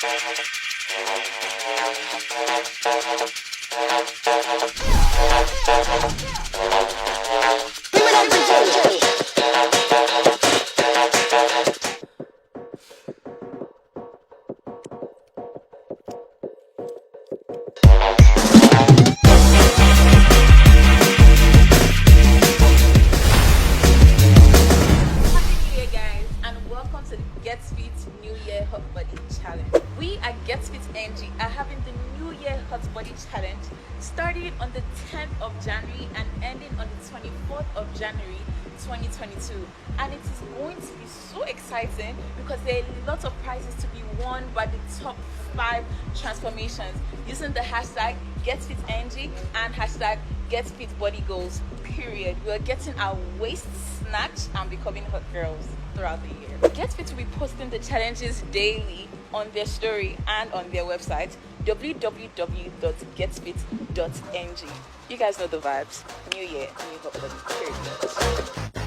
Welcome to the Getfit New Year Hot Body Challenge. We at Getfit NG are having the New Year Hot Body Challenge starting on the 10th of January and ending on the 24th of January 2022. And it is going to be so exciting because there are lots of prizes to be won by the top 5 transformations using the hashtag GetFitNG and hashtag GetFitBodyGoals, period. We are getting our waist snatched and becoming hot girls throughout the year. Getfit will be posting the challenges daily on their story and on their website www.getfit.ng. You guys know the vibes. New year, new hot body, period.